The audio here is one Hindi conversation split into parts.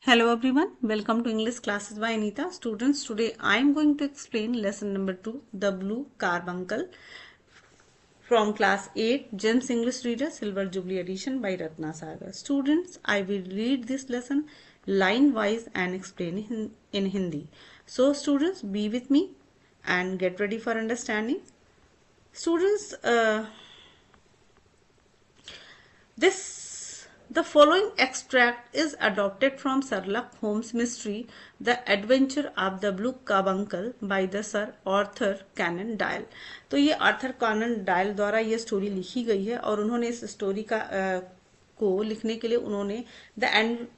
Hello everyone, welcome to English classes by Anita. Students, today I am going to explain lesson number 2, The Blue Carbuncle from class 8, Gems English Reader, Silver Jubilee edition by Ratna Sagar. Students, I will read this lesson line wise and explain in Hindi. So students, be with me and get ready for understanding. Students, the following extract is adopted from Sherlock Holmes mystery The Adventure of the Blue Carbuncle by the Sir Arthur Conan Doyle। तो ये आर्थर कॉनन डायल द्वारा ये स्टोरी लिखी गई है और उन्होंने इस स्टोरी को लिखने के लिए उन्होंने the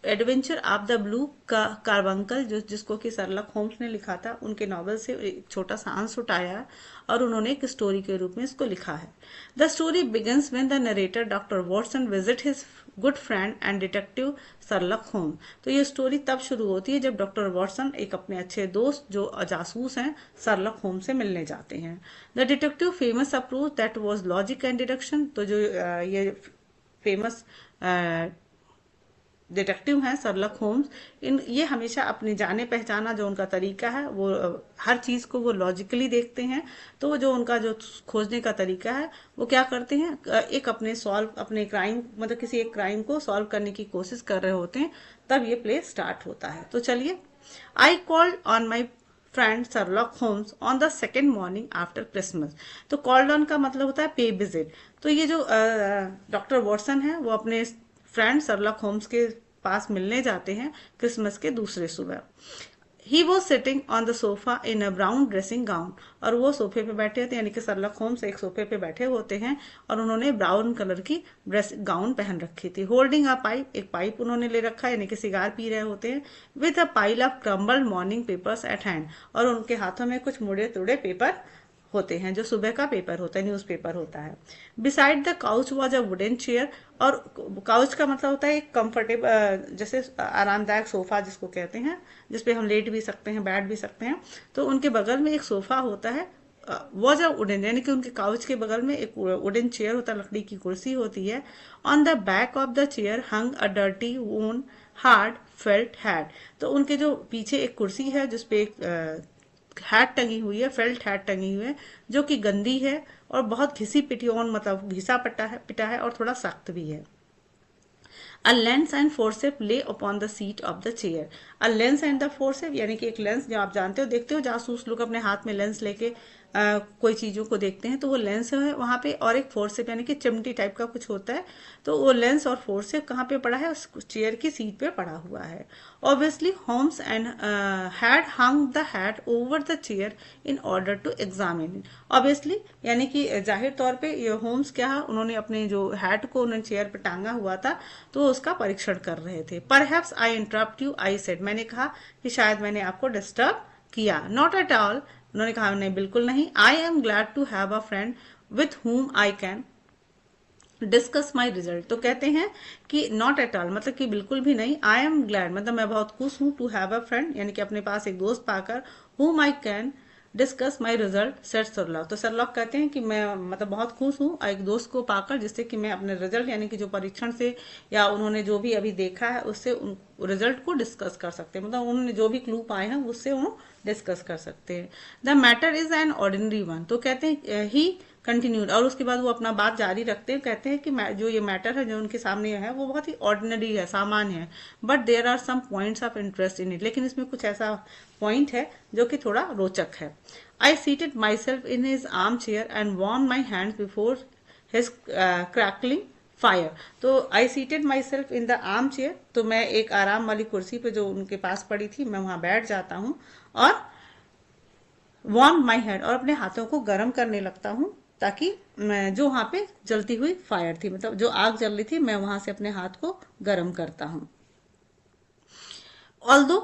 adventure of the blue carbuncle जिसको कि शर्लक होम्स ने लिखा था उनके नॉवल से एक छोटा सा अंश उठाया और उन्होंने एक स्टोरी के रूप में इसको लिखा है। The story begins when the narrator doctor Watson visit his good friend and detective Sherlock Holmes. तो ये स्टोरी तब शुरू होती है जब डॉक्टर वॉटसन एक अपने अच्छे दोस्त जो जासूस हैं शर्लक होम्स से मिलने जाते हैं। The detective famous approach that was logic and deduction. तो जो ये फेमस डिटेक्टिव हैं शर्लक होम्स, ये हमेशा अपने जाने पहचाना जो उनका तरीका है वो हर चीज को वो लॉजिकली देखते हैं। तो जो उनका जो खोजने का तरीका है वो क्या करते हैं, एक अपने क्राइम मतलब किसी एक क्राइम को सॉल्व करने की कोशिश कर रहे होते हैं, तब ये प्ले स्टार्ट होता है। तो चलिए, I called on my friend Sherlock Holmes on the second morning after Christmas. तो कॉल्ड ऑन का मतलब होता है पे विजिट। तो ये जो डॉक्टर वॉटसन है वो अपने फ्रेंड शर्लक होम्स के पास मिलने जाते हैं क्रिसमस के दूसरे सुबह। He was sitting on the sofa in a brown dressing gown. और वो सोफे पे बैठे होते हैं, यानी कि शर्लक होम्स एक सोफे पे बैठे होते हैं और उन्होंने ब्राउन कलर की ड्रेस गाउन पहन रखी थी। होल्डिंग अ पाइप, एक पाइप उन्होंने ले रखा है, यानी कि सिगार पी रहे होते हैं। With a pile of crumbled morning papers eight hand. और उनके हाथों में कुछ मुड़े तुड़े पेपर होते हैं जो सुबह का पेपर होता है, न्यूज़पेपर होता है। Beside the couch was a wooden chair. और काउच का मतलब होता है एक कंफर्टेबल जैसे आरामदायक सोफा जिसको कहते हैं, जिसपे हम लेट भी सकते हैं, बैठ भी सकते हैं। तो उनके बगल में एक सोफा होता है, वॉज अ वुडन, यानी कि उनके काउच के बगल में एक वुडन चेयर होता है, लकड़ी की कुर्सी होती है। On the back of the chair hung a dirty वोन हार्ड फेल्ट हैट। तो उनके जो पीछे एक कुर्सी है जिसपे एक हैट टंगी हुई है, फेल्ट हैट टंगी हुई है जो कि गंदी है और बहुत घिसी पिटियोन मतलब घिसा पिटा है और थोड़ा सख्त भी है। A lens and forcep lay upon the seat of the chair. A lens and the forcep, यानी कि एक लेंस जो आप जानते हो, देखते हो जासूस लोग अपने हाथ में लेंस लेके कोई चीजों को देखते हैं, तो वो लेंस है वहां पे। और एक फोर्सेप यानी कि चिमटी टाइप का कुछ होता है। तो वो लेंस और फोर्सेप कहाँ पे पड़ा है, उस चेयर की सीट पे पड़ा हुआ है। Obviously Holmes and had hung the hat over the chair in order to examine it. Obviously यानी कि जाहिर तौर पे ये होम्स क्या है, उन्होंने अपने जो हैट को उन्होंने चेयर पे टांगा हुआ था तो उसका परीक्षण कर रहे थे। Perhaps I interrupt you, I said, मैंने कहा कि शायद मैंने आपको डिस्टर्ब किया। नॉट एट ऑल, उन्होंने कहा नहीं, बिल्कुल नहीं। I am glad to have a friend with whom I can discuss my result. तो कहते हैं कि नॉट एट ऑल मतलब कि बिल्कुल भी नहीं, आई एम ग्लैड मतलब मैं बहुत खुश हूं, टू हैव अ फ्रेंड यानी कि अपने पास एक दोस्त पाकर, हुम I can discuss my result set Sherlock. तो शर्लॉक कहते हैं कि मैं मतलब बहुत खुश हूँ एक दोस्त को पाकर जिससे कि मैं अपने रिजल्ट यानी कि जो परीक्षण से या उन्होंने जो भी अभी देखा है उससे रिजल्ट को डिस्कस कर सकते हैं, मतलब उन्होंने जो भी क्लू पाए हैं उससे उन्होंने डिस्कस कर सकते हैं। The matter is an ordinary one. तो कहते हैं ही कंटिन्यूड, और उसके बाद वो अपना बात जारी रखते हैं, कहते हैं कि जो ये मैटर है जो उनके सामने है वो बहुत ही ऑर्डिनरी है, सामान्य है। But there are some points of interest in it, लेकिन इसमें कुछ ऐसा पॉइंट है जो कि थोड़ा रोचक है। I seated myself in his armchair and warm my hand before his crackling fire. तो I seated myself in the armchair, तो मैं एक आराम वाली कुर्सी पे जो उनके पास पड़ी थी मैं वहां बैठ जाता हूँ और वार्म माई हैंड, और अपने हाथों को गर्म करने लगता हूँ ताकि मैं जो वहां पे जलती हुई फायर थी मतलब जो आग जल रही थी मैं वहां से अपने हाथ को गर्म करता हूँ। Although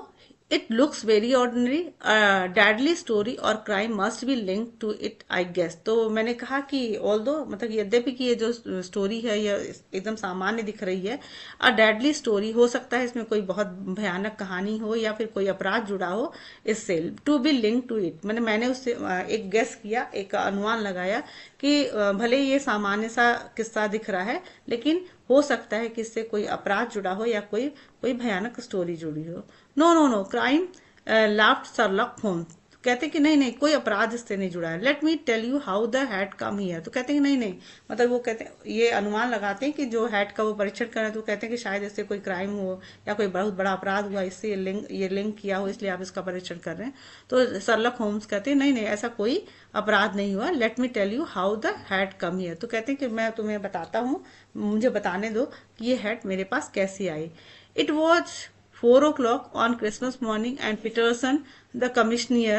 it looks very ordinary, a deadly story or crime must be linked to it, I guess। तो मैंने कहा कि although मतलब यद्यपि कि ये जो स्टोरी है ये एकदम सामान्य दिख रही है, a deadly story हो सकता है इसमें कोई बहुत भयानक कहानी हो या फिर कोई अपराध जुड़ा हो इससे, to be linked to it मैंने उससे एक गेस किया, एक अनुमान लगाया कि भले ये सामान्य सा किस्सा दिख रहा है लेकिन हो सकता है कि इससे कोई अपराध जुड़ा हो या कोई कोई भयानक स्टोरी जुड़ी हो। No no no, crime laughed Sherlock Holmes. कहते कि नहीं नहीं, कोई अपराध इससे नहीं जुड़ा है। Let me tell you how the hat come here. तो कहते हैं कि नहीं नहीं, मतलब वो कहते हैं, ये अनुमान लगाते हैं कि जो हैट का वो परीक्षण कर रहे हैं, तो कहते हैं कि शायद इससे कोई क्राइम हो या कोई बहुत बड़ा अपराध हुआ, इससे ये लिंक किया हो, इसलिए आप इसका परीक्षण कर रहे हैं। तो शर्लॉक होम्स कहते हैं नहीं नहीं, ऐसा कोई अपराध नहीं हुआ। Let me tell you how the hat come here. तो कहते हैं कि मैं तुम्हें बताता हूँ, मुझे बताने दो कि ये हैट मेरे पास कैसे आई। It was 4 o'clock on Christmas morning and Peterson, the commissioner,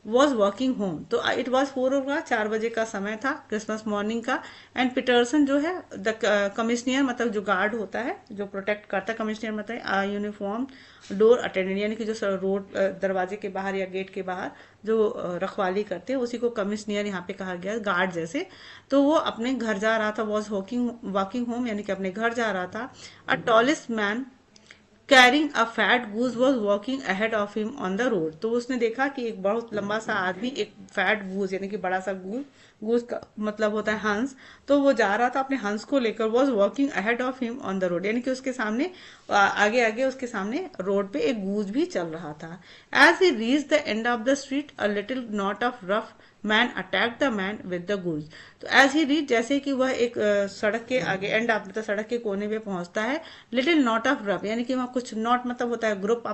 was walking home। तो इट वॉज 4 o'clock, 4 बजे का समय था क्रिसमस मॉर्निंग का। एंड पीटरसन जो है द कमिश्नर, मतलब जो गार्ड होता है जो प्रोटेक्ट करता है, कमिश्नर मतलब यूनिफॉर्म डोर अटेंडेंट, यानी कि जो रोड दरवाजे के बाहर या गेट के बाहर जो रखवाली करते हैं, उसी को कमिश्नर यहाँ पे कहा गया, गार्ड जैसे। तो वो अपने घर जा रहा था, वॉज वॉकिंग होम, यानी कि अपने घर जा रहा था। A tallest man carrying a fat goose was walking ahead of him on the road. तो उसने देखा कि एक बहुत लंबा सा आदमी, एक फैट गूज यानी कि बड़ा सा गूज, गूज का मतलब होता है हंस, तो वो जा रहा था अपने हंस को लेकर, was walking ahead of him on the road, यानी कि उसके सामने आगे आगे उसके सामने रोड पे एक गूज भी चल रहा था। As he reach the end of the street a little knot of rough man attack the man with the goose. तो एज ही रीच, जैसे कि वह एक सड़क के आगे एंड ऑफ, मतलब सड़क के कोने पे पहुंचता है, लिटिल नॉट ऑफ रफ, यानी कि वहाँ कुछ नॉट मतलब होता है group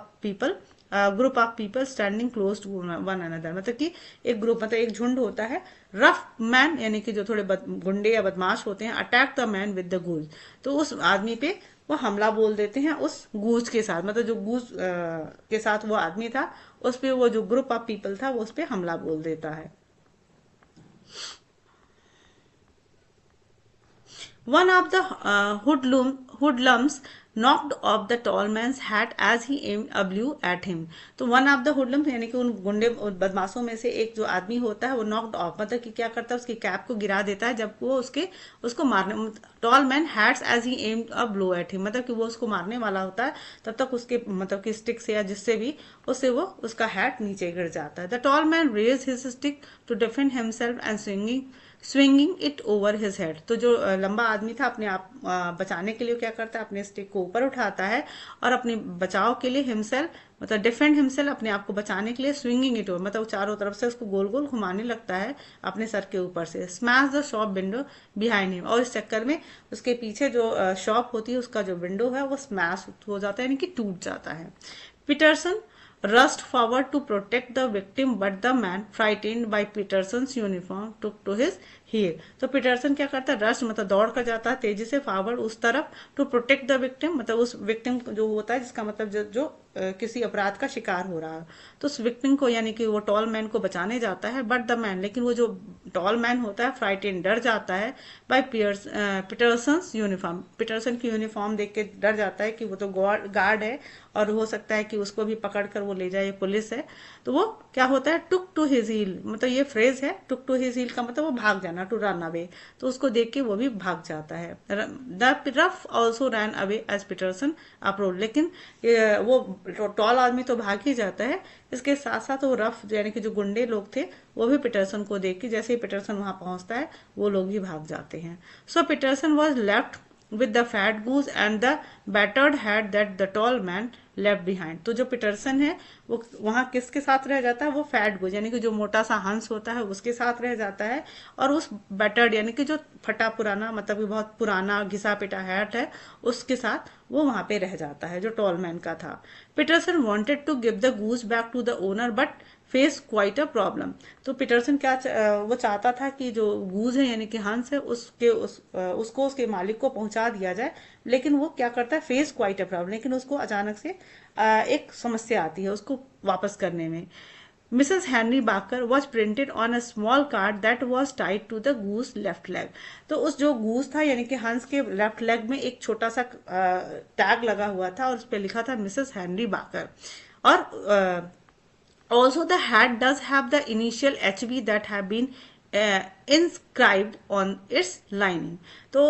of people standing close to one another, मतलब कि एक ग्रुप, मतलब एक झुंड होता है। रफ मैन यानी कि जो थोड़े गुंडे या बदमाश होते हैं, attack the man with the goose, तो उस आदमी पे वो हमला बोल देते हैं उस गूज के साथ, मतलब जो गूज के साथ वो आदमी था, उस पे वो जो ग्रुप ऑफ पीपल था वो उस पे हमला बोल देता है। One of the hoodlums knocked off the tall man's hat as he aimed a blow at him। तो one of the hoodlums यानी कि उन गुंडे बदमाशों में से एक जो आदमी होता है, वो knocked off मतलब कि क्या करता है, उसकी कैप को गिरा देता है जब वो उसको मारने, tall man hats as he aimed a blow at him, मतलब कि वो उसको मारने वाला होता है, तब तक उसके मतलब कि स्टिक से या जिससे भी उससे वो उसका हैट नीचे गिर जाता है। The tall man raise his stick to defend himself and swinging it over his head. तो जो लंबा आदमी था, अपने आप बचाने के लिए क्या करता है, अपने स्टिक को ऊपर उठाता है और अपने बचाव के लिए हिमसेल्फ मतलब डिफेंड हिमसेल्फ, अपने आप को बचाने के लिए स्विंगिंग इट ओवर, मतलब वो चारों तरफ से उसको गोल गोल घुमाने लगता है अपने सर के ऊपर से। Smash the shop window behind him, और इस चक्कर में उसके पीछे जो शॉप होती है उसका जो विंडो है वो स्मैश हो जाता है, यानी कि टूट जाता है। Peterson rushed forward to protect the victim, but the man, frightened by Peterson's uniform, took to his heel। तो पीटरसन क्या करता है, रश मतलब दौड़ कर जाता है तेजी से फॉरवर्ड उस तरफ, टू प्रोटेक्ट द विक्टिम, मतलब उस विक्टिम जो होता है जिसका मतलब जो किसी अपराध का शिकार हो रहा है, तो उस विक्टिम को यानी कि वो टॉल मैन को बचाने जाता है। बट द मैन, लेकिन वो जो टॉल मैन होता है फ्राइटेन, डर जाता है बाय पीटरसन्स यूनिफॉर्म, पीटरसन की यूनिफॉर्म देख के डर जाता है कि वो तो गार्ड है और हो सकता है कि उसको भी पकड़ कर वो ले जाए, पुलिस है। तो वो क्या होता है, टुक टू हिज हील, मतलब ये फ्रेज है, टुक टू हिज हील का मतलब वो भाग जाना, टू रन अवे, तो उसको देख के वो भी भाग जाता है। The rough also ran away as Peterson approach, लेकिन वो टॉल आदमी तो भाग ही जाता है, इसके साथ साथ वो रफ यानी कि जो गुंडे लोग थे वो भी पीटरसन को देख के, जैसे ही पीटरसन वहां पहुंचता है वो लोग भी भाग जाते हैं। So Peterson was left with the fat goose and the battered hat that the tall man left behind। तो जो पीटरसन है वो वहां किसके साथ रह जाता है, वो फैट गोज यानी कि जो मोटा सा हंस होता है उसके साथ रह जाता है, और उस बैटर्ड यानी कि जो फटा पुराना मतलब कि बहुत पुराना घिसा पिटा हैट है उसके साथ वो वहां पे रह जाता है जो टॉल मैन का था। Peterson wanted to give the goose back to the owner but face quite a problem. तो पीटरसन क्या वो चाहता था कि जो गूज है यानी कि हंस है उसको उसके मालिक को पहुंचा दिया जाए, लेकिन वो क्या करता है, फेस क्वाइट अ प्रॉब्लम, लेकिन उसको अचानक से एक समस्या आती है उसको वापस करने में। Mrs Henry Baker was printed on a small card that was tied to the goose left leg. तो उस जो गूस था यानी कि हंस के लेफ्ट लेग में एक छोटा सा टैग लगा हुआ था और उस पर लिखा था मिसेस हेनरी बाकर। और also the hat does have the initial HB that have been inscribed on its lining। तो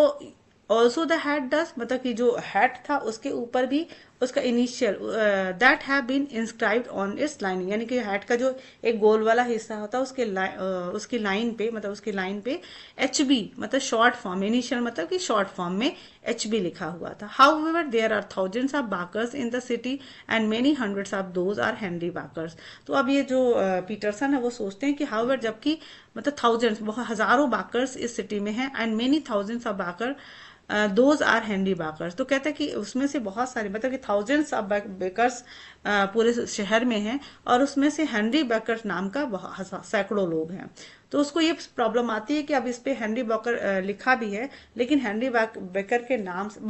also the hat does मतलब कि जो hat था उसके ऊपर भी उसका initial that have been inscribed on its lining, यानी कि हैट का जो एक गोल वाला हिस्सा होता है उसकी लाइन पे, मतलब उसकी लाइन पे HB मतलब शॉर्ट फॉर्म, इनिशियल मतलब कि शॉर्ट फॉर्म में HB लिखा हुआ था. However there are thousands of Bakers in the city and many hundreds of those are Henry Bakers. तो अब ये जो पीटरसन है वो सोचते हैं कि हाउएवर, जबकि मतलब थाउजेंड्स, बहुत हजारों बाकर्स इस सिटी में हैं, and many thousands of Baker those are Henry Bakers. तो कहते हैं कि उसमें से बहुत सारे, मतलब कि थाउजेंड्स ऑफ बेकर्स पूरे शहर में हैं, और उसमें से हेनरी बेकर नाम का सैकड़ों लोग हैं. तो उसको ये प्रॉब्लम आती है कि अब इस पे हेनरी बेकर लिखा भी है, लेकिन हेनरी बेकर के नाम से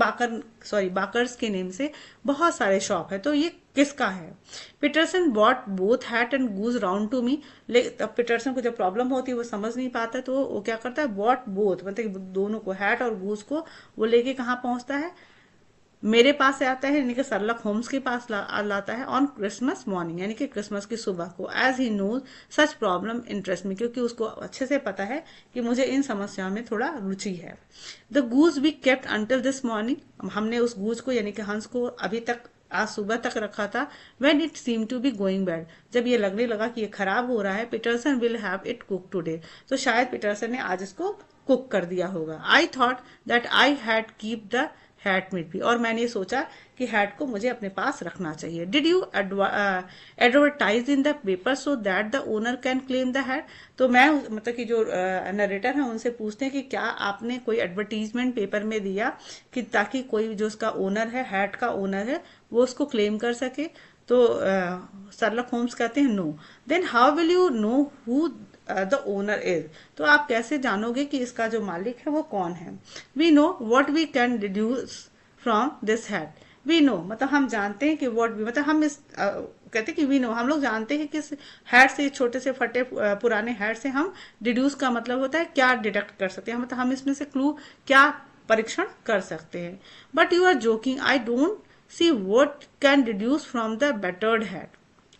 बाकर्स के नेम से बहुत सारे शॉप है. तो ये किसका है? Peterson brought both hat and goose round to me. तब पीटरसन को जब प्रॉब्लम होती है, वो समझ नहीं पाता, तो वो क्या करता है, बॉट बोथ मतलब दोनों को, हैट और गूज को वो लेके कहाँ पहुंचता है, मेरे पास से आता है, यानी कि सरलक होम्स के पास लाता है ऑन क्रिसमस मॉर्निंग, यानी कि क्रिसमस की सुबह को. As he knows such problem interest में, क्योंकि उसको अच्छे से पता है कि मुझे इन समस्याओं में थोड़ा रुचि है. The goose we kept until this morning, हमने उस गूज को यानी कि हंस को अभी तक, आज सुबह तक रखा था. When it seem to be going bad, जब ये लगने लगा कि ये खराब हो रहा है. Peterson will have it cook today, तो शायद पीटरसन ने आज इसको कुक कर दिया होगा. I thought that I had keep the hat with me, और मैंने सोचा कि हैट को मुझे अपने पास रखना चाहिए. Did you advertise in the paper so that the owner can claim the hat. तो मैं मतलब कि जो नरेटर है उनसे पूछते हैं कि क्या आपने कोई एडवर्टीजमेंट पेपर में दिया कि ताकि कोई जो उसका ओनर है, हैट का ओनर है, वो उसको क्लेम कर सके. तो सरलक होम्स कहते हैं no. Then how will you know who the owner is, तो आप कैसे जानोगे कि इसका जो मालिक है वो कौन है. We know what we can deduce from this hat. We know मतलब हम जानते हैं कि व्हाट भी मतलब हम इस कहते हैं कि वी नो, हम लोग जानते हैं कि इस हैट से, छोटे से फटे पुराने हैट से हम डिड्यूस का मतलब होता है क्या डिडक्ट कर सकते हैं, मतलब हम इसमें से क्लू क्या परीक्षण कर सकते हैं. But you are joking, I don't see what can deduce from the battered hat.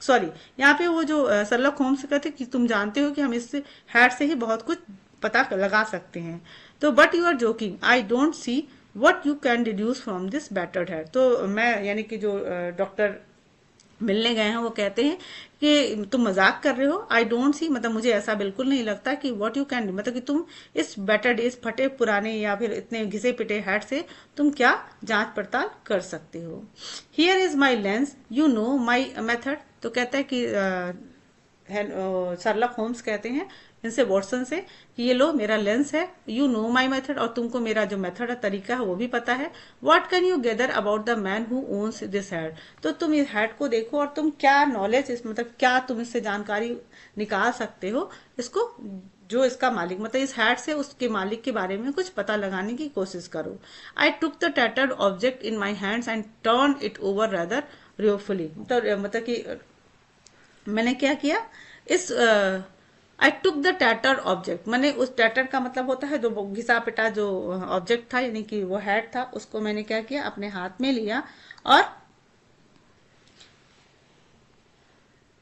Sorry, यहाँ पे वो जो सरलक होम्स कहते कि तुम जानते हो कि हम इस हैट से ही बहुत कुछ पता लगा सकते हैं. तो but you are joking, I don't see what you can deduce from this battered hat. तो मैं यानी कि जो डॉक्टर मिलने गए हैं वो कहते हैं कि तुम मजाक कर रहे हो. आई डोंट सी मतलब मुझे ऐसा बिल्कुल नहीं लगता कि व्हाट यू कैन, मतलब कि तुम इस बेटर्ड, इस फटे पुराने या फिर इतने घिसे पिटे हैट से तुम क्या जांच पड़ताल कर सकते हो. Here is my lens, you know my method. तो कहता है कि सरलक होम्स कहते हैं इनसे, वॉटसन से, कि ये लो मेरा लेंस है, यू नो माई मेथड, और तुमको मेरा जो मेथड है, तरीका है, वो भी पता है. What can you gather about the man who owns this hat. तो तुम इस हैट को देखो और तुम क्या नॉलेज, इस मतलब क्या तुम इससे जानकारी निकाल सकते हो, इसको जो इसका मालिक, मतलब इस हैट से उसके मालिक के बारे में कुछ पता लगाने की कोशिश करो. I took the tattered object in my hands and turn it over rather ruefully. मतलब कि मैंने क्या किया, इस आई टुक द टैटर ऑब्जेक्ट, मैंने उस टैटर का मतलब होता है जो घिसा पिटा जो ऑब्जेक्ट था, यानी कि वो हैट था, उसको मैंने क्या किया, अपने हाथ में लिया और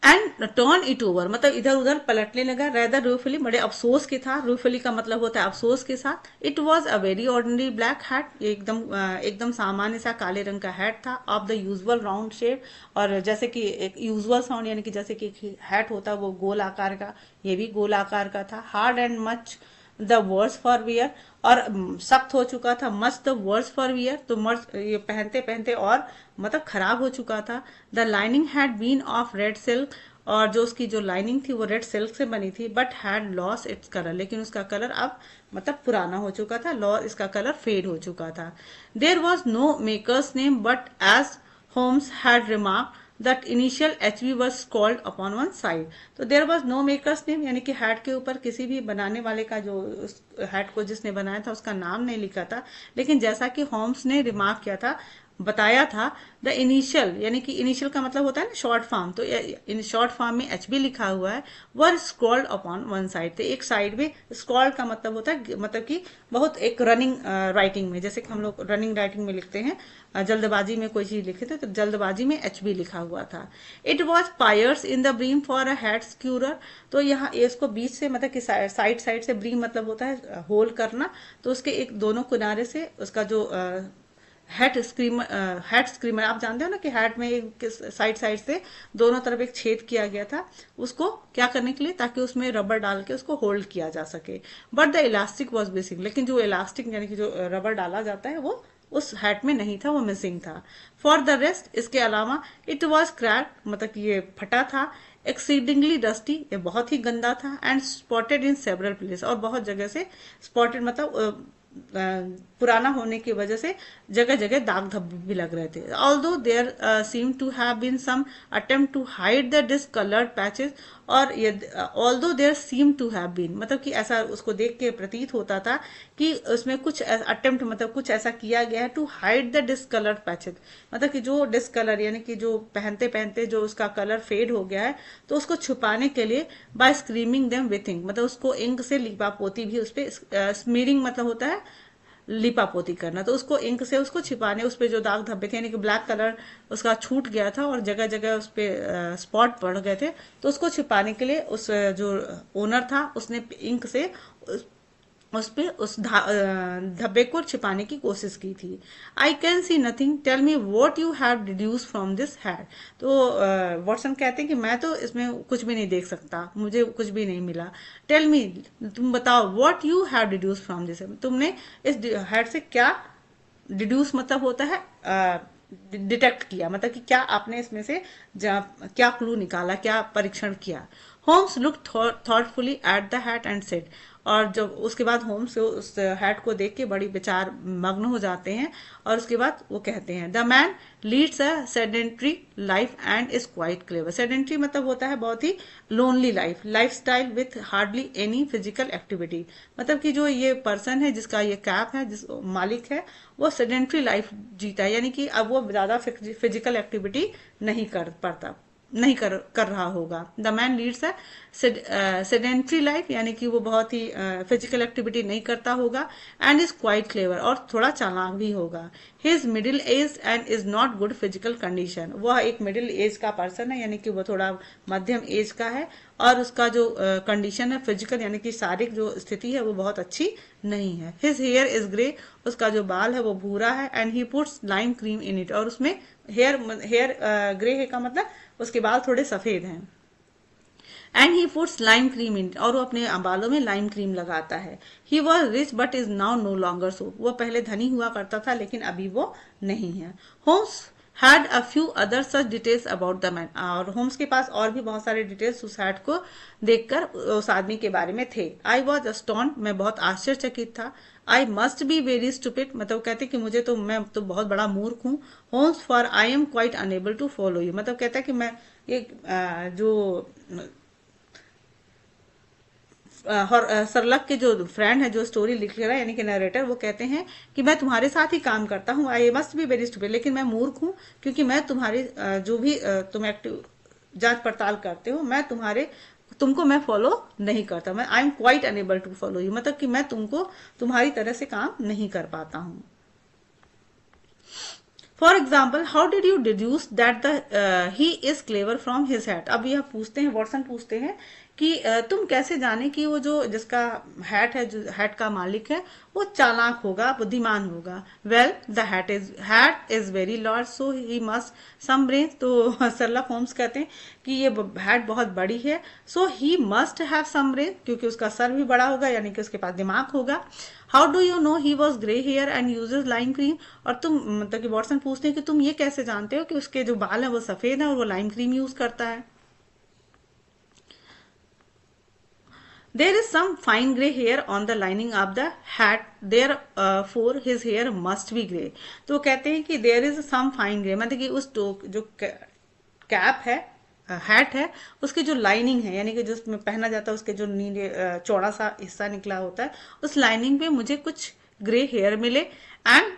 एंड टर्न इट ओवर, मतलब इधर उधर पलटने लगा. रेदर रूफुली, बड़े अफसोस के था. रूफुली का मतलब होता है अफसोस के साथ. It was a very ordinary black hat, एकदम सामान्य सा काले रंग का हैट था. Of the usual round shape, और जैसे कि एक यूजुअल साउंड, यानी कि जैसे कि हैट होता है वो गोल आकार का, ये भी गोल आकार का था. Hard and much the worse for wear, और सख्त हो चुका था. Much the worse for wear, तो ये पहनते पहनते और मतलब खराब हो चुका था. The lining had been of red silk, और जो उसकी जो लाइनिंग थी वो रेड सिल्क से बनी थी. But had loss its colour, लेकिन उसका कलर अब मतलब पुराना हो चुका था, इसका कलर फेड हो चुका था. There was no maker's name, but as Holmes had remark that initial HB was scrawled upon one side. तो there was no maker's name, यानी कि हैट के ऊपर किसी भी बनाने वाले का, जो हैट को जिसने बनाया था उसका नाम नहीं लिखा था. लेकिन जैसा कि होम्स ने रिमार्क किया था, बताया था, द इनिशियल, यानी कि इनिशियल का मतलब होता है ना शॉर्ट फॉर्म, तो इन शॉर्ट फॉर्म में HB लिखा हुआ है, वर स्क्रॉल्ड अपॉन वन साइड. तो एक साइड में स्क्रॉल्ड का मतलब होता है मतलब कि बहुत एक रनिंग राइटिंग में, जैसे कि हम लोग रनिंग राइटिंग में लिखते हैं, जल्दबाजी में कोई चीज लिखे थे तो जल्दबाजी में HB लिखा हुआ था. It was pierce in the brim for a hat securer. तो यहाँ इसको बीच से मतलब कि साइड साइड से, ब्रीम मतलब होता है होल करना, तो उसके एक दोनों किनारे से उसका जो हैट स्क्रीमर आप जानते हो ना कि हैट में एक साइड साइड से दोनों तरफ एक छेद किया गया था, उसको क्या करने के लिए, ताकि उसमें रबर डाल के उसको होल्ड किया जा सके। But the elastic was missing, लेकिन जो इलास्टिक यानी कि जो रबर डाला जाता है वो उस हैट में नहीं था, वो मिसिंग था। फॉर द रेस्ट, इसके अलावा इट वॉज क्रैक, मतलब कि ये फटा था, एक्सीडिंगली डस्टी, ये बहुत ही गंदा था, and spotted in several place, और बहुत जगह से स्पॉटेड मतलब पुराना होने की वजह से जगह जगह दाग धब्बे भी लग रहे थे। Although there seem to have been some attempt to hide the discoloured patches, और although there seem to have been, मतलब कि ऐसा उसको देख के प्रतीत होता था कि उसमें कुछ अटेम्प्ट मतलब कुछ ऐसा किया गया है to hide the discoloured patches, मतलब कि जो डिसकलर यानी कि जो पहनते पहनते जो उसका कलर फेड हो गया है, तो उसको छुपाने के लिए by screaming them with ink, मतलब उसको इंक से लिपापोती भी, उस पर स्मीरिंग मतलब होता है लिपापोती करना, तो उसको इंक से उसको छिपाने, उस पे जो दाग धब्बे थे यानी कि ब्लैक कलर उसका छूट गया था और जगह जगह उस पे स्पॉट पड़ गए थे, तो उसको छिपाने के लिए उस जो ओनर था उसने इंक से उस पे उस धब्बे को छिपाने की कोशिश की थी। I can see nothing, tell me what you have deduce from this hat, तो वॉटसन कहते हैं कि मैं तो इसमें कुछ भी नहीं देख सकता, मुझे कुछ भी नहीं मिला। टेल मी, तुम बताओ, what you have deduce from this, तुमने इस हैड से क्या डिड्यूस मतलब होता है डिटेक्ट किया, मतलब कि क्या आपने इसमें से क्या क्लू निकाला, क्या परीक्षण किया। Holmes look thoughtfully at the hat and said, और जब उसके बाद होम्स उस हैट को देख के बड़ी विचार मग्न हो जाते हैं, और उसके बाद वो कहते हैं the man leads a sedentary life and is quite clever. Sedentary मतलब होता है बहुत ही lonely life style with hardly any physical activity, मतलब कि जो ये पर्सन है जिसका ये कैप है, जिस मालिक है, वो सेडेंट्री लाइफ जीता है, यानी कि अब वो ज्यादा फिजिकल एक्टिविटी नहीं कर रहा होगा। The man leads a sedentary life, यानी कि वो बहुत ही फिजिकल एक्टिविटी नहीं करता होगा, एंड इज क्वाइट क्लेवर, और थोड़ा चालाक भी होगा। His middle age and is not good physical condition, वह एक मिडिल एज का पर्सन है, यानी कि वो थोड़ा मध्यम एज का है, और उसका जो कंडीशन है फिजिकल यानी कि शारीरिक जो स्थिति है वो बहुत अच्छी नहीं है। हिज हेयर इज ग्रे, उसका जो बाल है वो भूरा है, and he puts lime cream in it, और उसमें हेयर ग्रे है का मतलब उसके बाल थोड़े सफेद हैं। And he puts lime cream in, और वो अपने बालों में लाइम क्रीम लगाता है। He was rich but is now no longer so, वो पहले धनी हुआ करता था लेकिन अभी वो नहीं है। Holmes had a few other such details about the man, और होम्स के पास और भी बहुत सारे डिटेल्स उस हैट को देखकर उस आदमी के बारे में थे। आई वॉज अस्टॉन्ड, मैं बहुत आश्चर्यचकित था। I must be very stupid, मतलब कहते कि मैं तो बहुत बड़ा मूर्ख हूँ। Holmes for I am quite unable to follow you, मतलब कहता है कि मैं ये जो सरलक के जो फ्रेंड है जो स्टोरी लिख रहा है यानी कि नरेटर, वो कहते हैं कि मैं तुम्हारे साथ ही काम करता हूँ, आई मस्ट बी वेरी स्टूपिड, लेकिन मैं मूर्ख हूँ क्योंकि मैं तुम्हारी जो भी तुम एक्टिव जांच पड़ताल करते हो, मैं तुमको मैं फॉलो नहीं करता, मैं I am quite unable to follow you, मतलब कि मैं तुमको तुम्हारी तरह से काम नहीं कर पाता हूँ। For example, how did you deduce that he is clever from his hat, अब यह पूछते हैं वॉटसन पूछते हैं कि तुम कैसे जाने कि वो जो जिसका हैट है, जो हैट का मालिक है, वो चालाक होगा, बुद्धिमान होगा। Well the hat is very large so he must some brain, तो शर्लक होम्स कहते हैं कि ये हैट बहुत बड़ी है, so he must have some brain, क्योंकि उसका सर भी बड़ा होगा यानी कि उसके पास दिमाग होगा। How do you know he was grey hair and uses lime cream, और तुम मतलब कि वॉटसन पूछते हैं कि तुम ये कैसे जानते हो कि उसके जो बाल है वो सफेद है और वो लाइम क्रीम यूज करता है। There is some fine grey hair on the lining of the hat, therefore his hair must be grey. तो कहते हैं कि there is some fine grey, मतलब कि उस जो कैप है, हैट है, उसकी जो लाइनिंग है यानी कि जिसमें पहना जाता है उसके जो नीले चौड़ा सा हिस्सा निकला होता है, उस लाइनिंग पे मुझे कुछ ग्रे हेयर मिले, and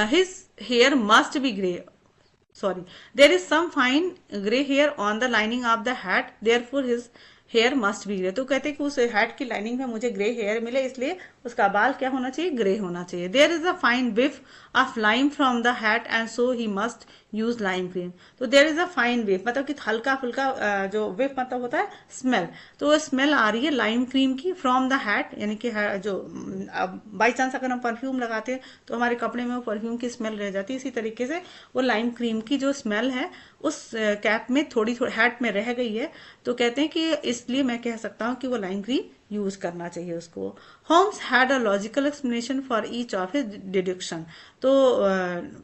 his hair must be grey, sorry, there is some fine gray hair on the lining of the hat, therefore his hair must be grey, तो कहते हैं कि उस हैट की लाइनिंग में मुझे ग्रे हेयर मिले इसलिए उसका बाल क्या होना चाहिए, ग्रे होना चाहिए। There is a fine whiff of lime from the hat and so he must use lime cream. तो there is a fine whiff मतलब कि हल्का फुल्का जो विफ मतलब होता है स्मेल, तो वो स्मेल आ रही है लाइम क्रीम की फ्रॉम द हैट, यानी कि जो बाई चांस अगर हम परफ्यूम लगाते हैं तो हमारे कपड़े में वो परफ्यूम की स्मेल रह जाती है, इसी तरीके से वो लाइम क्रीम की जो स्मेल है उस कैप में थोड़ी थोड़ी हैट में रह गई है, तो कहते हैं कि इसलिए मैं कह सकता हूँ कि वो लाइम क्रीम यूज करना चाहिए उसको। Holmes had a logical explanation for each of his deduction. तो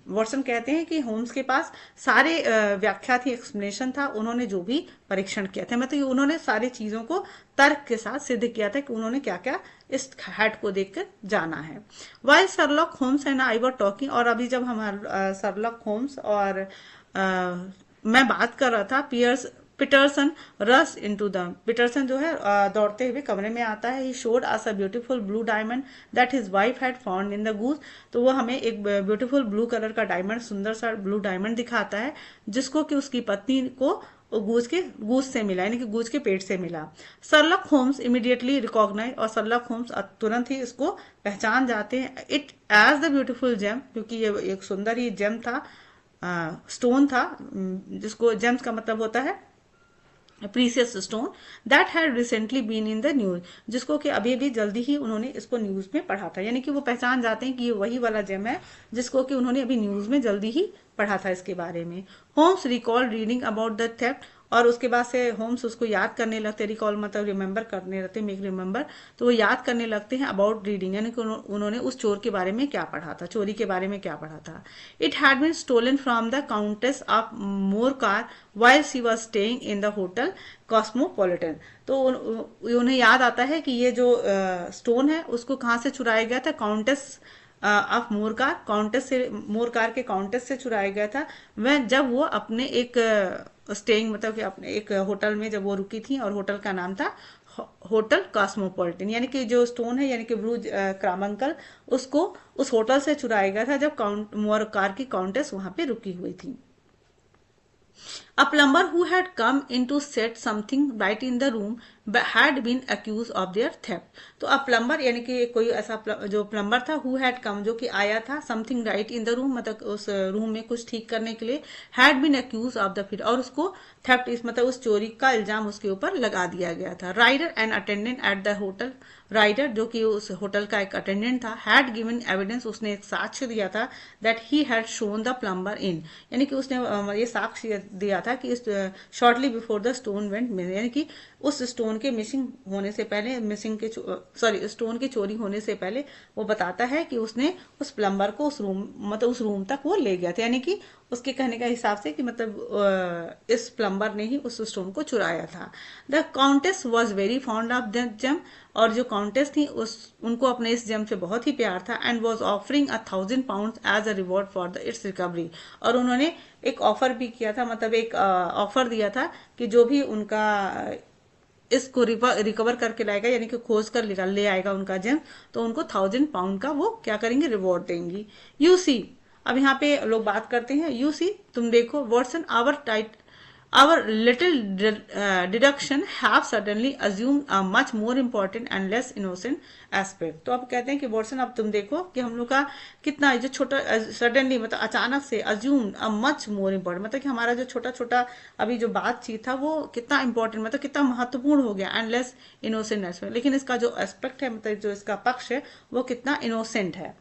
वॉटसन कहते हैं कि होम्स के पास सारे व्याख्या थी, एक्सप्लेनेशन था, उन्होंने जो भी परीक्षण किया था, मतलब उन्होंने सारी चीजों को तर्क के साथ सिद्ध किया था कि उन्होंने क्या क्या इस हैट को देखकर जाना है। While Sherlock homes and I were talking, और अभी जब हमारा शर्लॉक होम्स और मैं बात कर रहा था, पीटरसन रस इनटू द, पीटरसन जो है दौड़ते हुए कमरे में आता है। He showed us a beautiful blue diamond that his wife had found in the goose. तो वो हमें एक ब्यूटीफुल ब्लू कलर का डायमंड, सुंदर सा ब्लू डायमंड दिखाता है जिसको कि उसकी पत्नी को गूज से मिला, यानी कि गूज के पेट से मिला। शर्लॉक होम्स इमीडिएटली रिकॉग्नाइज, और शर्लॉक होम्स तुरंत ही इसको पहचान जाते हैं, it as the beautiful gem, क्योंकि ये एक सुंदर ही जेम था, स्टोन था, जिसको जेम्स का मतलब होता है precious stone, that had recently been in the news, जिसको कि अभी भी जल्दी ही उन्होंने इसको न्यूज में पढ़ा था, यानी कि वो पहचान जाते हैं कि ये वही वाला जेम है जिसको कि उन्होंने अभी न्यूज में जल्दी ही पढ़ा था इसके बारे में। Holmes recall reading about the theft, और उसके बाद से होम्स उसको याद करने लगते, रिकॉल मतलब रिमेंबर करने लगते, मेक रिमेंबर, तो वो याद करने लगते हैं अबाउट रीडिंग, यानी कि उन्होंने उस चोर के बारे में क्या पढ़ा था, चोरी के बारे में क्या पढ़ा था। It had been stolen from the countess of Morcar while she was staying in the hotel Cosmopolitan. तो उन्हें याद आता है कि ये जो स्टोन है उसको कहाँ से चुराया गया था, काउंटेस ऑफ मोरकार, काउंटेस से, मोरकार के काउंटेस से चुराया गया था, वह जब वो अपने एक स्टेइंग मतलब कि अपने एक होटल में जब वो रुकी थी, और होटल का नाम था होटल कॉस्मोपॉलिटन, यानी कि जो स्टोन है यानी कि ब्रूज क्रामंकल, उसको उस होटल से चुराया गया था जब मोरकार की काउंटेस वहां पे रुकी हुई थी। A plumber who had come in to set something right in the room had been accused of their theft। तो अब प्लम्बर यानी कि कोई ऐसा जो प्लम्बर था, who had come जो कि आया था, something right in the room मतलब उस रूम में कुछ ठीक करने के लिए, had been accused of the theft, और उसको थेफ्ट इस मतलब उस चोरी का इल्जाम उसके ऊपर लगा दिया गया था। Ryder and attendant at the hotel, Ryder जो कि उस होटल का एक अटेंडेंट था, हैड गिवन एविडेंस, उसने एक साक्ष्य दिया था, that he had shown the plumber in, यानी कि उसने ये साक्ष्य दिया था कि shortly before the stone went missing, यानी कि उस स्टोन के मिसिंग होने से पहले, मिसिंग के सॉरी स्टोन के चोरी होने से पहले वो बताता है कि उसने उस प्लम्बर को उस रूम मतलब उस रूम तक वो ले गया था, यानी कि उसके कहने का हिसाब से कि मतलब इस प्लम्बर ने ही उस स्टोन को चुराया था। The countess was very fond of the gem, और जो काउंटेस थी उनको अपने इस जेम से बहुत ही प्यार था, and was offering 1,000 pound as a reward for the its recovery, और उन्होंने एक ऑफर भी किया था, मतलब एक ऑफर दिया था कि जो भी उनका इसको रिकवर करके लाएगा, यानी कि खोज कर ले आएगा उनका जेम, तो उनको 1,000 पाउंड का वो क्या करेंगे, रिवॉर्ड देंगी। यू सी, अब यहाँ पे लोग बात करते हैं, यू सी तुम देखो, Watson our little deduction have suddenly assumed a much more important and less innocent aspect। तो अब कहते हैं कि वॉटसन अब तुम देखो कि हम लोग का कितना जो छोटा सडनली मतलब अचानक से assumed a much more important, मतलब कि हमारा जो छोटा छोटा अभी जो बातचीत था वो कितना इंपॉर्टेंट मतलब कितना महत्वपूर्ण हो गया, एंड लेस इनोसेंट एस्पेक्ट, लेकिन इसका जो एस्पेक्ट है मतलब जो इसका पक्ष है वो कितना इनोसेंट है।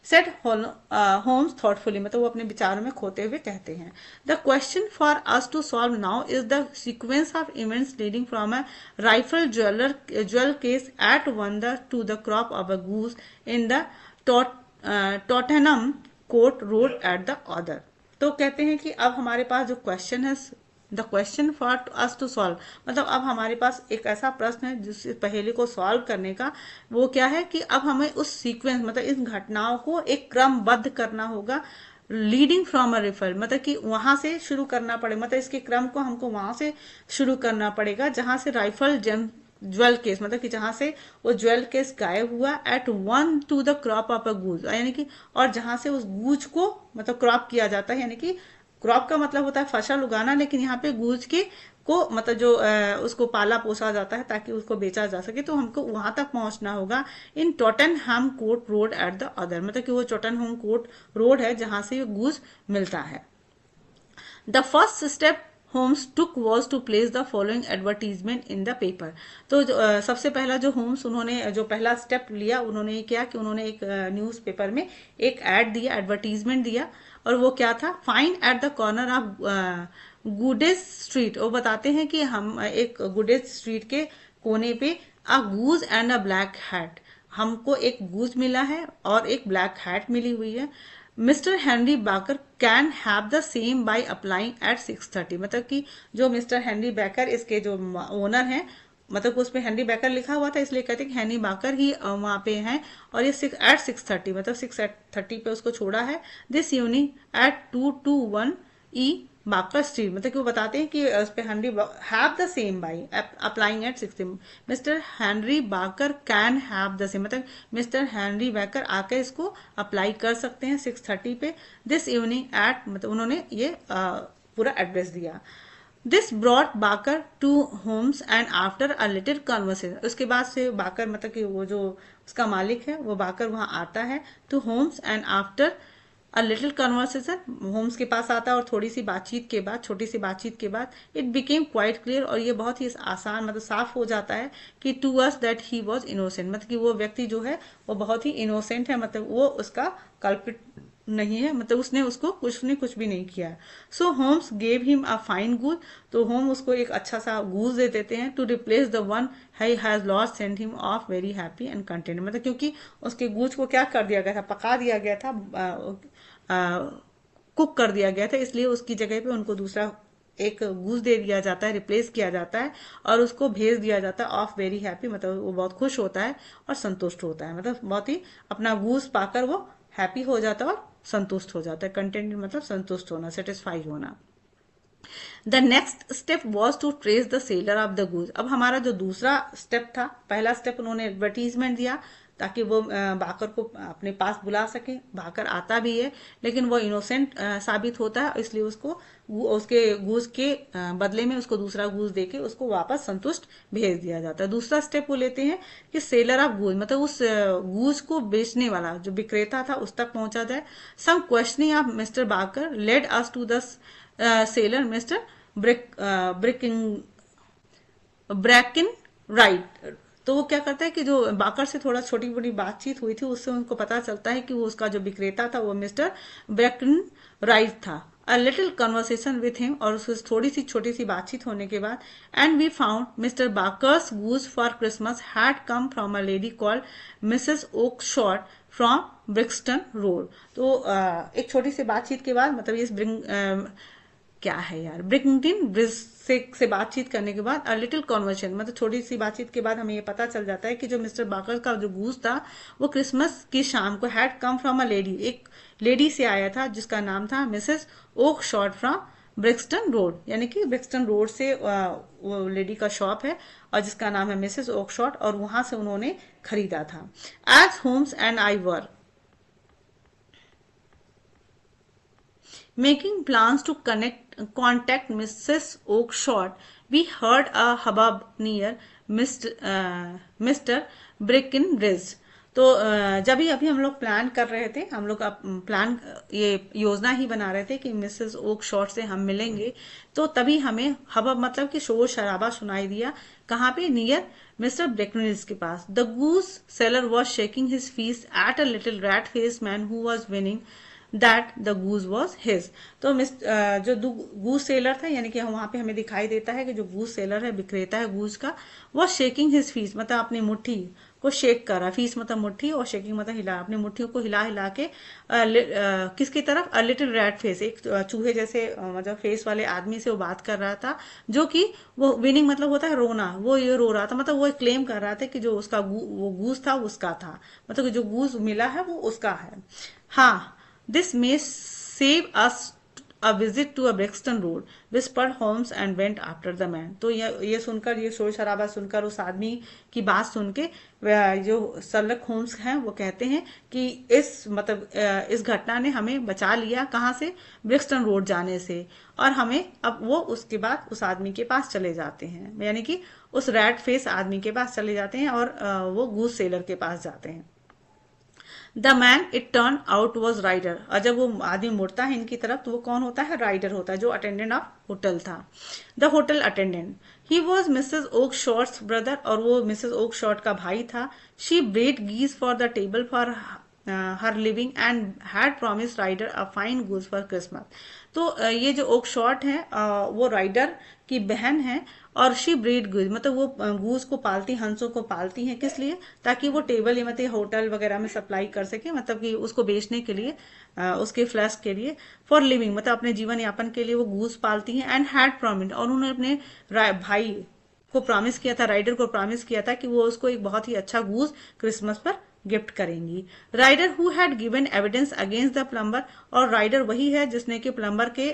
सेट होम्स थॉटफुली, मतलब वो अपने विचारों में खोते हुए कहते हैं, the question for us to solve now is the sequence of events leading from a rifle jewel case at one to the crop of a goose in the Tottenham Court Road at the other. तो कहते हैं कि अब हमारे पास जो क्वेश्चन है, the question for us to solve, मतलब अब हमारे पास एक ऐसा प्रश्न है जिस पहेली को सॉल्व करने का, वो क्या है कि अब हमें उस सीक्वेंस मतलब इन घटनाओं को एक क्रमबद्ध करना होगा, लीडिंग फ्रॉम अ रिफर, मतलब कि वहां से शुरू करना पड़ेगा, मतलब इसके क्रम को हमको वहां से शुरू करना पड़ेगा जहां से राइफल जेम ज्वेल केस, मतलब कि जहां से वो ज्वेल केस गायब हुआ, at one to the crop of a goose, यानी कि और जहां से उस गूज को मतलब क्रॉप किया जाता है, यानी कि क्रॉप का मतलब होता है फसल उगाना, लेकिन यहाँ पे गूज के को मतलब जो उसको पाला पोसा जाता है ताकि उसको बेचा जा सके, तो हमको वहां तक पहुंचना होगा in Tottenham Court Road at the other, मतलब कि वो टॉटनहम कोर्ट रोड है जहां से ये गूज मिलता है। The first step Holmes took was to place the following advertisement in the paper. तो सबसे पहला जो होम्स उन्होंने जो पहला स्टेप लिया, उन्होंने ये किया कि उन्होंने एक न्यूज पेपर में एक एड दिया, एडवर्टीजमेंट दिया, और वो क्या था, find at the corner of Goodge Street. वो बताते हैं कि हम एक गुडेज स्ट्रीट के कोने पे अ गूज एंड अ ब्लैक हैट, हमको एक गूज मिला है और एक ब्लैक हैट मिली हुई है। Mr Henry Baker can have the same by applying at 6:30, मतलब कि जो मिस्टर हेनरी बैकर इसके जो ओनर हैं, मतलब उस पे हेनरी बैकर लिखा हुआ था इसलिए कहते हैं कि हेनरी बैकर ही वहां पे हैं, और ये एट 6:30 मतलब 6:30 पे उसको छोड़ा है। This evening at 221 E Baker Street, मतलब कि वो बताते हैं कि उस पे Henry have the same by applying at 60, Mr Henry Baker can have the same, मतलब मिस्टर हेनरी बैकर आकर इसको अप्लाई कर सकते हैं 6:30 पे। दिस इवनिंग एट, मतलब उन्होंने ये पूरा एड्रेस दिया। This brought Baker to Holmes and after a little conversation, उसके बाद से बाकर मतलब कि वो जो उसका मालिक है वो बाकर वहां आता है to Holmes and after a little conversation, Holmes के पास आता है और थोड़ी सी बातचीत के बाद, छोटी सी बातचीत के बाद, इट बिकेम क्वाइट क्लियर, और ये बहुत ही आसान मतलब साफ हो जाता है कि to us that he was innocent, मतलब कि वो व्यक्ति जो है वो बहुत ही इनोसेंट है, मतलब वो उसका कल्प्रिट नहीं है, मतलब उसने कुछ भी नहीं किया। So Holmes gave him a fine goose, तो होम उसको एक अच्छा सा गूज दे देते हैं to replace the one he has lost, send him off very happy and content, मतलब क्योंकि उसके गूज को क्या कर दिया गया था, पका दिया गया था, कुक कर दिया गया था, इसलिए उसकी जगह पे उनको दूसरा एक गूज दे दिया जाता है, रिप्लेस किया जाता है, और उसको भेज दिया जाता है ऑफ वेरी हैप्पी, मतलब वो बहुत खुश होता है और संतुष्ट होता है, मतलब बहुत ही अपना गूज पाकर वो हैप्पी हो जाता है और संतुष्ट हो जाता है। कंटेंट मतलब संतुष्ट होना, सेटिस्फाई होना। The next step was to trace the seller of the goose. अब हमारा जो दूसरा स्टेप था, पहला स्टेप उन्होंने एडवर्टीजमेंट दिया ताकि वो भाकर को अपने पास बुला सके, भाकर आता भी है लेकिन वो इनोसेंट साबित होता है, इसलिए उसको उसके गूज के बदले में उसको दूसरा गूज देके उसको वापस संतुष्ट भेज दिया जाता है। दूसरा स्टेप वो लेते हैं कि सेलर ऑफ गूज, मतलब उस गूज को बेचने वाला जो विक्रेता था उस तक पहुंचा जाए। Some questioning of Mr Baker led us to the seller Mr Breckinridge. तो वो क्या करता है कि जो बाकर से थोड़ा छोटी बड़ी बातचीत हुई थी उससे उनको पता चलता है कि वो उसका जो विक्रेता था वो मिस्टर ब्रैकिन राइट था। अ लिटिल कन्वर्सेशन विथ हिम, और उससे थोड़ी सी छोटी सी बातचीत होने के बाद, and we found Mr Baker's goose for Christmas had come from a lady called Mrs Oakshott from Brixton Road. तो एक छोटी सी बातचीत के बाद, मतलब इस क्या है यार, ब्रिकटिन ब्रिज से बातचीत करने के बाद, अ लिटिल कॉन्वर्सेशन मतलब छोटी सी बातचीत के बाद हमें ये पता चल जाता है कि जो मिस्टर बाकर का जो गूज था वो क्रिसमस की शाम को had come from a lady, एक लेडी से आया था जिसका नाम था Mrs Oakshott from Brixton Road, यानी कि ब्रिक्सटन रोड से वो लेडी का शॉप है और जिसका नाम है मिसेस ओक शॉर्ट, और वहां से उन्होंने खरीदा था। Age homes and I were making plans to contact Mrs. Oakshott, we heard a hubbub near Mr. Breckenridge. तो जब भी अभी हम लोग प्लान कर रहे थे, हम लोग प्लान ये योजना ही बना रहे थे कि मिसेस ओक शॉर्ट से हम मिलेंगे, तो तभी हमें हबब मतलब कि शोर शराबा सुनाई दिया। कहाँ पे? नियर मिस्टर ब्रेकनिज के पास। The goose seller was shaking his fists at a little rat face man who was winning that the goose was his. तो जो गूज सेलर था, यानी कि वहां पे हमें दिखाई देता है कि जो गूज सेलर है, विक्रेता है गूज का, वो शेकिंग हिज फीस मतलब अपनी मुट्ठी को शेक कर रहा, फीस मतलब मुट्ठी और शेकिंग मतलब हिला, अपनी मुट्ठियों को हिला हिला के किसकी तरफ? अ लिटिल रैट फेस, एक चूहे जैसे मतलब फेस वाले आदमी से वो बात कर रहा था, जो कि वो विनिंग मतलब होता है रोना, वो ये रो रहा था, मतलब वो क्लेम कर रहा था कि जो उसका वो गूज था उसका था, मतलब जो गूज मिला है वो उसका है। हाँ, this may save us a visit to a Brixton Road, whispered Holmes and went after the man. तो ये सुनकर, ये शोर शराबा सुनकर, उस आदमी की बात सुन के जो शर्लक होम्स हैं वो कहते हैं कि इस घटना ने हमें बचा लिया, कहाँ से, ब्रिक्सटन रोड जाने से, और हमें अब वो उसके बाद उस आदमी के पास चले जाते हैं, यानी कि उस रैड फेस आदमी के पास चले जाते हैं और वो गूस सेलर के पास जाते हैं। The man it turn out was Ryder, और जब वो आदमी मुड़ता है इनकी तरफ तो वो कौन होता है, राइडर होता है, जो अटेंडेंट ऑफ होटल था। The hotel attendant, he was Mrs Oakshott's brother, और वो मिसेज ओक शॉर्ट का भाई था। She bred geese for the table for her living and had promise Ryder a fine goose for Christmas. तो ये जो ओक शॉर्ट है वो राइडर की बहन है, और शी ब्रीड गूज, मतलब वो गूज को पालती, हंसों को पालती हैं, किस लिए, ताकि वो टेबल या मतलब होटल वगैरह में सप्लाई कर सके, मतलब कि उसको बेचने के लिए, उसके फ्लैश के लिए, फॉर लिविंग मतलब अपने जीवन यापन के लिए वो गूज पालती हैं। एंड हैड प्रॉमिस्ड, और उन्होंने अपने भाई को प्रॉमिस किया था, राइडर को प्रॉमिस किया था कि वो उसको एक बहुत ही अच्छा गूज क्रिसमस पर गिफ्ट करेंगी। Ryder who had given evidence against the plumber, और राइडर वही है जिसने कि प्लम्बर के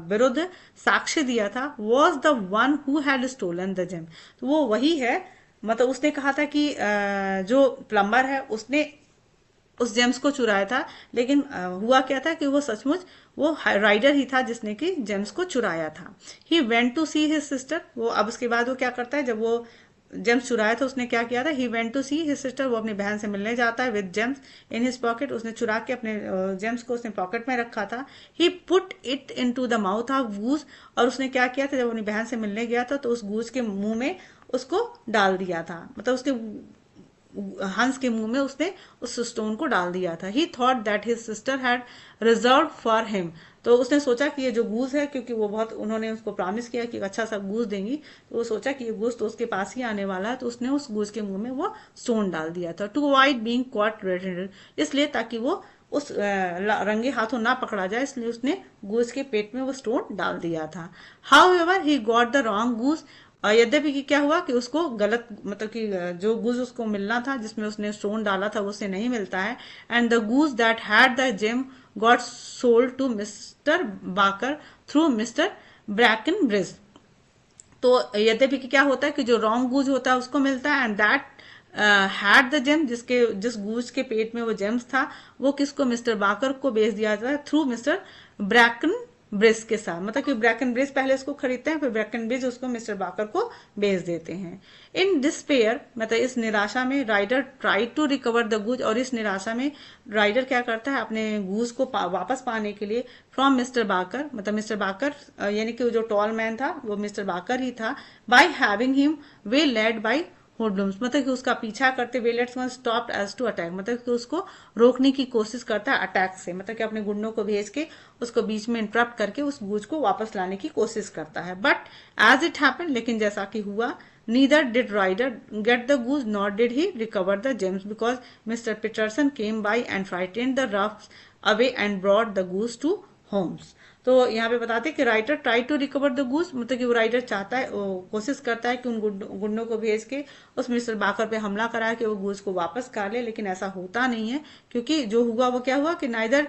विरुद्ध साक्ष्य दिया था। Was the one who had stolen the gem, तो वो वही है, मतलब उसने कहा था कि जो प्लम्बर है उसने उस जेम्स को चुराया था, लेकिन हुआ क्या था कि वो सचमुच वो राइडर ही था जिसने कि जेम्स को चुराया था। He went to see his sister, वो अब उसके बाद वो क्या करता है, जब वो जेम्स चुराया था उसने क्या किया था, he went to see his sister, वो अपनी बहन से मिलने जाता है with gems in his pocket, उसने चुरा के अपने जेम्स को उसने पॉकेट में रखा था। He put it into the mouth of goose, और उसने क्या किया था, जब अपनी बहन से मिलने गया था तो उस गूज के मुंह में उसको डाल दिया था, मतलब उसके हंस के मुंह में उसने उस स्टोन को डाल दिया था। ही thought that his sister had reserve for him, तो उसने सोचा कि ये जो गूज है, क्योंकि वो बहुत, उन्होंने उसको प्रॉमिस किया कि अच्छा सा गूज देंगी, तो वो सोचा कि ये गूज तो उसके पास ही आने वाला है, तो उसने उस गूज के मुंह में वो स्टोन डाल दिया था। To avoid being caught red handed, इसलिए ताकि वो उस रंगे हाथों ना पकड़ा जाए, इसलिए उसने गूज के पेट में वो स्टोन डाल दिया था। However he got the wrong goose, यद्यपि कि क्या हुआ कि उसको गलत, मतलब कि जो गूज उसको मिलना था जिसमें उसने स्टोन डाला था वो उसे नहीं मिलता है। And the goose that had the gem got sold to Mr Baker through Mr Breckinridge, तो यद्यपि कि क्या होता है कि जो रॉन्ग गूज होता है उसको मिलता है, and that had the gem, जिस गूज के पेट में वो जेम्स था वो किसको, मिस्टर बाकर को बेच दिया जाता है थ्रू मिस्टर ब्रैकन ब्रिज के साथ, मतलब कि ब्रैकन ब्रिज पहले उसको खरीदते हैं, फिर ब्रैकन ब्रिज उसको मिस्टर बाकर को बेच देते हैं। इन डिस्पेयर, मतलब इस निराशा में, Ryder try to recover the goose, और इस निराशा में राइडर क्या करता है, अपने गूज को वापस पाने के लिए फ्रॉम मिस्टर बाकर, मतलब मिस्टर बाकर यानी कि जो टॉल मैन था वो मिस्टर बाकर ही था, by having him waylaid by hoodlums, मतलब कि उसका पीछा करते हुए, let's one stop as to attack, मतलब कि उसको रोकने की कोशिश करता है अटैक से, मतलब कि अपने गुंडों को भेज के उसको बीच में इंटरप्ट करके उस गूज को वापस लाने की कोशिश करता है। बट एज इट हैपन, लेकिन जैसा कि हुआ, neither did Ryder get the goose not did he recover the gems, because mister Peterson came by and frightened the roughs away and brought the goose to Holmes. तो यहाँ पे बताते हैं कि writer try to recover the goose, मतलब कि वो राइटर चाहता है, कोशिश करता है कि उन गुंडों को भेज के उस मिस्टर बाकर पे हमला कराए कि वो गूज को वापस कर ले, लेकिन ऐसा होता नहीं है, क्योंकि जो हुआ वो क्या हुआ कि neither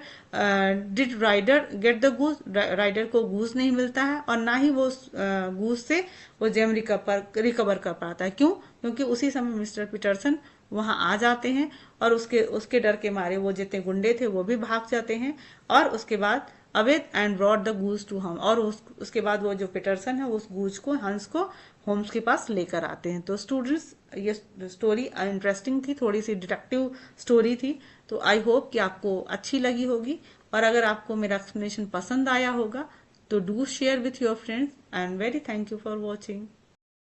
did Ryder get the goose, Ryder को गूज नहीं मिलता है, और ना ही वो गूज से वो जेम रिकवर कर पाता है। क्यों? क्योंकि उसी समय मिस्टर पीटरसन वहां आ जाते हैं, और उसके डर के मारे वो जितने गुंडे थे वो भी भाग जाते हैं, और उसके बाद away and brought the goose to home, और उसके बाद वो जो पीटरसन है उस गूज को, हंस को होम्स के पास लेकर आते हैं। तो स्टूडेंट्स, ये स्टोरी इंटरेस्टिंग थी, थोड़ी सी डिटेक्टिव स्टोरी थी, तो आई होप कि आपको अच्छी लगी होगी, और अगर आपको मेरा एक्सप्लेनेशन पसंद आया होगा तो do share with your friends, and very thank you for watching.